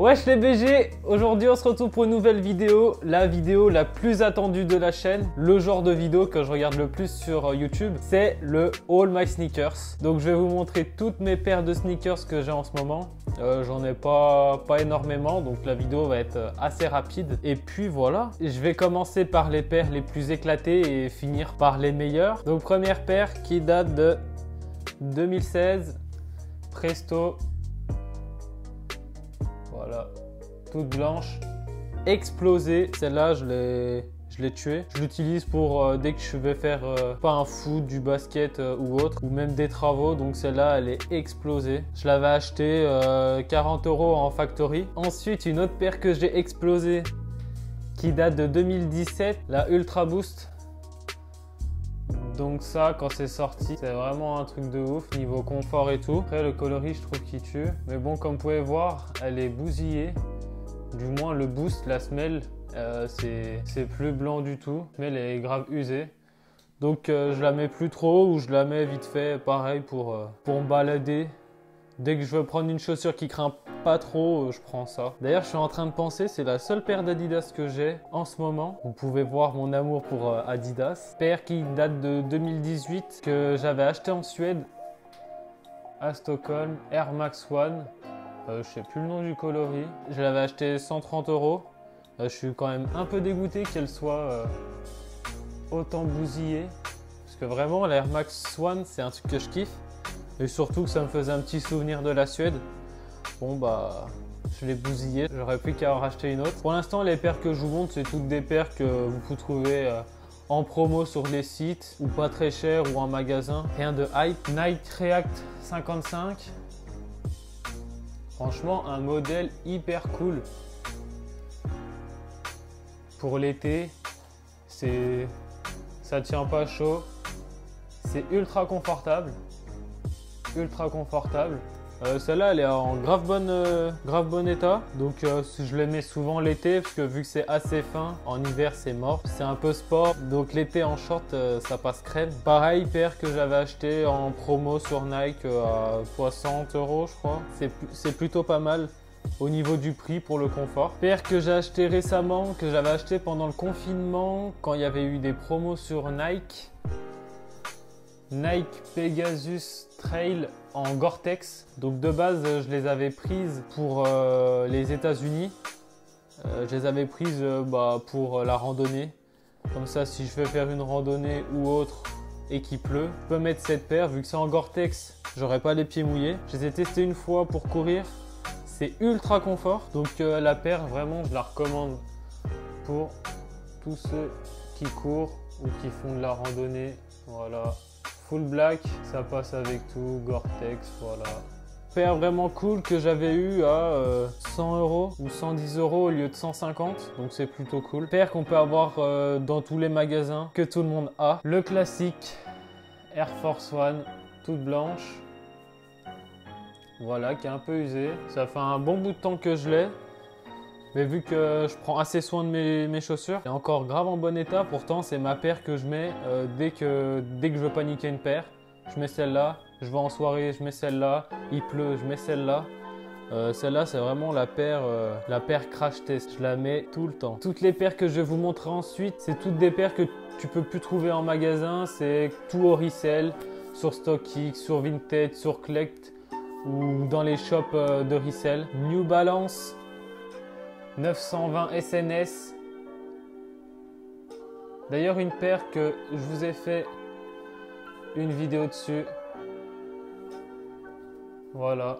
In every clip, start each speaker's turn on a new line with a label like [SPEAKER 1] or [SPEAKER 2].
[SPEAKER 1] Wesh les BG, aujourd'hui on se retrouve pour une nouvelle vidéo, la vidéo la plus attendue de la chaîne, le genre de vidéo que je regarde le plus sur YouTube, c'est le All My Sneakers. Donc je vais vous montrer toutes mes paires de sneakers que j'ai en ce moment. J'en ai pas énormément, donc la vidéo va être assez rapide. Et puis voilà, je vais commencer par les paires les plus éclatées et finir par les meilleures. Donc première paire qui date de 2016, Presto. Voilà, toute blanche, explosée. Celle-là, je l'ai tuée. Je l'utilise pour dès que je vais faire pas un foot, du basket ou autre, ou même des travaux. Donc celle-là, elle est explosée. Je l'avais acheté 40 € en factory. Ensuite, une autre paire que j'ai explosée qui date de 2017, la Ultra Boost. Donc ça, quand c'est sorti, c'est vraiment un truc de ouf, niveau confort et tout. Après, le coloris, je trouve qu'il tue. Mais bon, comme vous pouvez voir, elle est bousillée. Du moins, le boost, la semelle, c'est plus blanc du tout. Mais elle est grave usée. Donc, je la mets plus trop ou je la mets vite fait, pareil, pour me balader. Dès que je veux prendre une chaussure qui craint pas trop, je prends ça. D'ailleurs, je suis en train de penser, c'est la seule paire d'Adidas que j'ai en ce moment. Vous pouvez voir mon amour pour Adidas. Paire qui date de 2018, que j'avais acheté en Suède, à Stockholm, Air Max One. Je sais plus le nom du coloris. Je l'avais acheté 130 €. Je suis quand même un peu dégoûté qu'elle soit autant bousillée. Parce que vraiment, l'Air Max One, c'est un truc que je kiffe. Et surtout que ça me faisait un petit souvenir de la Suède. Bon bah, je l'ai bousillé, j'aurais plus qu'à en racheter une autre. Pour l'instant, les paires que je vous montre, c'est toutes des paires que vous pouvez trouver en promo sur les sites ou pas très cher ou en magasin. Rien de hype. Nike React 55. Franchement, un modèle hyper cool. Pour l'été, ça tient pas chaud. C'est ultra confortable. Ultra confortable. Celle-là, elle est en grave bon état. Donc, je les mets souvent l'été parce que vu que c'est assez fin, en hiver, c'est mort. C'est un peu sport. Donc, l'été en short, ça passe crème. Pareil, paire que j'avais acheté en promo sur Nike à 60 € je crois. C'est plutôt pas mal au niveau du prix pour le confort. Paire que j'ai acheté récemment, que j'avais acheté pendant le confinement quand il y avait eu des promos sur Nike. Nike Pegasus Trail en Gore-Tex. Donc de base, je les avais prises pour les États-Unis. Je les avais prises pour la randonnée. Comme ça, si je veux faire une randonnée ou autre et qu'il pleut, je peux mettre cette paire. Vu que c'est en Gore-Tex, j'aurai pas les pieds mouillés. Je les ai testés une fois pour courir. C'est ultra confort. Donc la paire, vraiment, je la recommande pour tous ceux qui courent ou qui font de la randonnée. Voilà. Full black, ça passe avec tout, Gore-Tex, voilà. Paire vraiment cool que j'avais eu à 100 € ou 110 € au lieu de 150, donc c'est plutôt cool. Paire qu'on peut avoir dans tous les magasins, que tout le monde a. Le classique Air Force One, toute blanche. Voilà, qui est un peu usée. Ça fait un bon bout de temps que je l'ai. Mais vu que je prends assez soin de mes chaussures, elle est encore grave en bon état. Pourtant, c'est ma paire que je mets dès que je veux paniquer une paire. Je mets celle-là, je vais en soirée, je mets celle-là. Il pleut, je mets celle-là. Celle-là, c'est vraiment la paire crash test. Je la mets tout le temps. Toutes les paires que je vais vous montrer ensuite, c'est toutes des paires que tu peux plus trouver en magasin. C'est tout au resell, sur StockX, sur Vinted, sur Collect ou dans les shops de resell. New Balance 920 SNS. D'ailleurs, une paire que je vous ai fait une vidéo dessus. Voilà.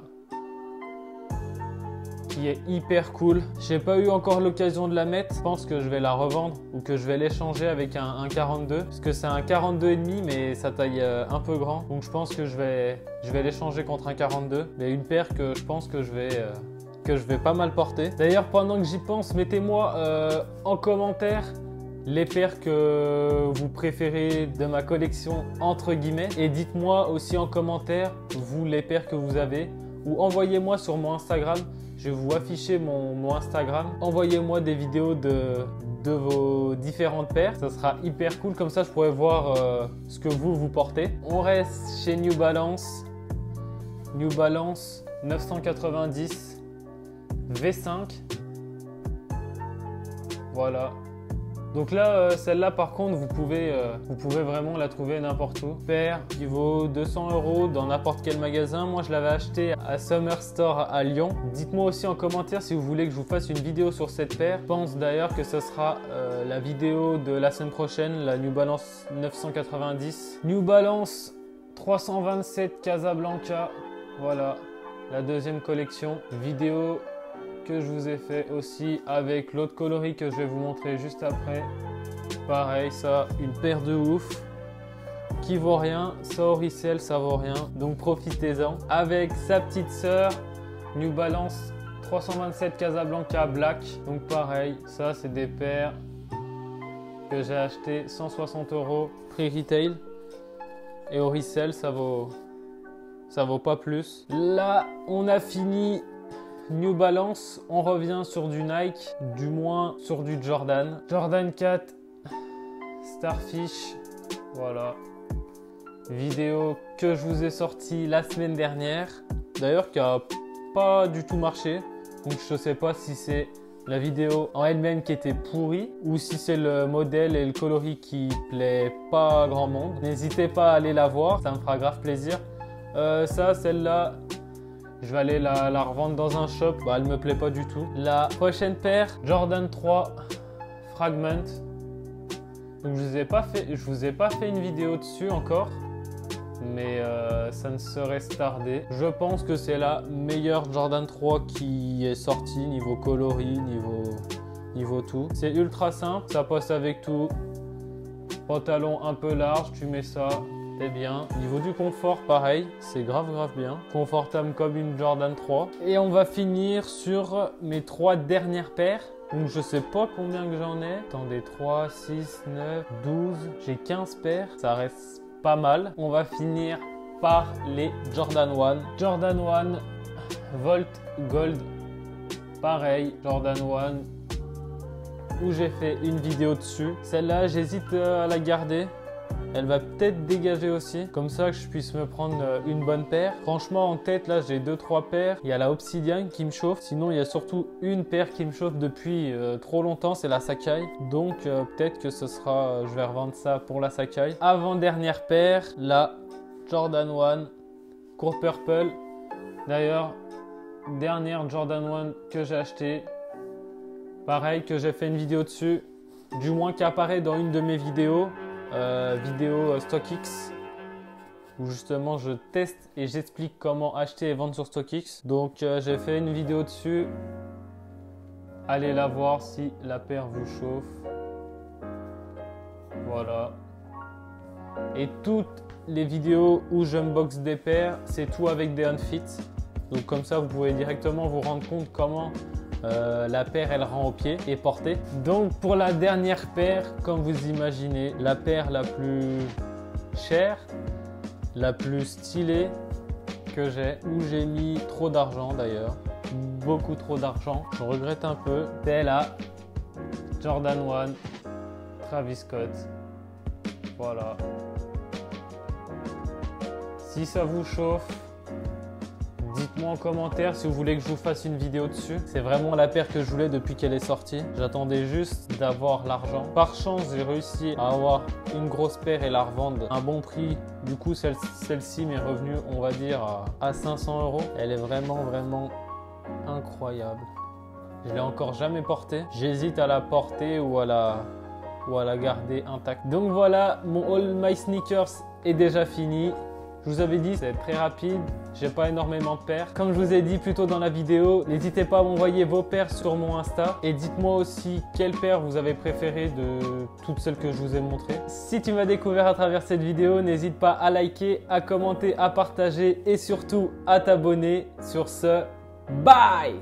[SPEAKER 1] Qui est hyper cool. J'ai pas eu encore l'occasion de la mettre. Je pense que je vais la revendre ou que je vais l'échanger avec un 42. Parce que c'est un 42,5 mais ça taille un peu grand. Donc je pense que je vais l'échanger contre un 42. Mais une paire que je pense que je vais pas mal porter. D'ailleurs, pendant que j'y pense, mettez-moi en commentaire les paires que vous préférez de ma collection entre guillemets. Et dites-moi aussi en commentaire, vous, les paires que vous avez. Ou envoyez-moi sur mon Instagram. Je vais vous afficher mon Instagram. Envoyez-moi des vidéos de vos différentes paires. Ça sera hyper cool. Comme ça, je pourrais voir ce que vous portez. On reste chez New Balance. New Balance 990. V5. Voilà. Donc là, celle-là par contre, vous pouvez vraiment la trouver n'importe où. Paire qui vaut 200 € dans n'importe quel magasin. Moi, je l'avais acheté à Summer Store à Lyon. Dites-moi aussi en commentaire si vous voulez que je vous fasse une vidéo sur cette paire. Je pense d'ailleurs que ce sera la vidéo de la semaine prochaine, la New Balance 990. New Balance 327 Casablanca. Voilà, la deuxième collection. Vidéo que je vous ai fait aussi avec l'autre coloris que je vais vous montrer juste après. Pareil, ça, une paire de ouf qui vaut rien, ça au resell, ça vaut rien, donc profitez-en. Avec sa petite sœur, New Balance 327 Casablanca Black, donc pareil, ça c'est des paires que j'ai acheté 160 € prix retail et au resell ça vaut pas plus. Là, on a fini New Balance, on revient sur du Nike, du moins sur du Jordan. Jordan 4 Starfish, voilà. Vidéo que je vous ai sortie la semaine dernière, d'ailleurs qui a pas du tout marché. Donc je sais pas si c'est la vidéo en elle-même qui était pourrie ou si c'est le modèle et le coloris qui plaît pas à grand monde. N'hésitez pas à aller la voir, ça me fera grave plaisir. Celle-là, je vais aller la revendre dans un shop. Bah, elle me plaît pas du tout. La prochaine paire, Jordan 3 Fragment. Donc je vous ai pas fait une vidéo dessus encore, mais ça ne serait tardé. Je pense que c'est la meilleure Jordan 3 qui est sortie niveau coloris, niveau tout. C'est ultra simple, ça passe avec tout. Pantalon un peu large, tu mets ça. Bien. Niveau du confort, pareil, c'est grave bien. Confortable comme une Jordan 3. Et on va finir sur mes 3 dernières paires. Donc je sais pas combien que j'en ai. Attendez, 3, 6, 9, 12. J'ai 15 paires. Ça reste pas mal. On va finir par les Jordan 1. Jordan 1 Volt Gold. Pareil, Jordan 1 où j'ai fait une vidéo dessus. Celle-là, j'hésite à la garder. Elle va peut-être dégager aussi, comme ça que je puisse me prendre une bonne paire. Franchement, en tête, là, j'ai 2-3 paires. Il y a la Obsidian qui me chauffe. Sinon, il y a surtout une paire qui me chauffe depuis trop longtemps, c'est la Sacai. Donc, peut-être que ce sera, je vais revendre ça pour la Sacai. Avant-dernière paire, la Jordan 1 Court Purple. D'ailleurs, dernière Jordan 1 que j'ai acheté. Pareil, que j'ai fait une vidéo dessus. Du moins, qui apparaît dans une de mes vidéos. Vidéo StockX où justement je teste et j'explique comment acheter et vendre sur StockX. Donc j'ai fait une vidéo dessus. Allez la voir si la paire vous chauffe. Voilà. Et toutes les vidéos où j'unbox des paires, c'est tout avec des unfits. Donc comme ça, vous pouvez directement vous rendre compte comment la paire elle rend au pied et portée. Donc pour la dernière paire, comme vous imaginez, la paire la plus chère, la plus stylée que j'ai, où j'ai mis trop d'argent d'ailleurs, beaucoup trop d'argent, je regrette un peu, c'est la Jordan 1 Travis Scott. Voilà. Si ça vous chauffe, dites-moi en commentaire si vous voulez que je vous fasse une vidéo dessus. C'est vraiment la paire que je voulais depuis qu'elle est sortie. J'attendais juste d'avoir l'argent. Par chance, j'ai réussi à avoir une grosse paire et la revendre à un bon prix. Du coup, celle-ci m'est revenue, on va dire, à 500 €. Elle est vraiment incroyable. Je l'ai encore jamais portée. J'hésite à la porter ou à la garder intacte. Donc voilà, mon All My Sneakers est déjà fini. Je vous avais dit, c'est très rapide, j'ai pas énormément de paires. Comme je vous ai dit plus tôt dans la vidéo, n'hésitez pas à m'envoyer vos paires sur mon Insta. Et dites-moi aussi quelle paire vous avez préférée de toutes celles que je vous ai montrées. Si tu m'as découvert à travers cette vidéo, n'hésite pas à liker, à commenter, à partager et surtout à t'abonner. Sur ce, bye!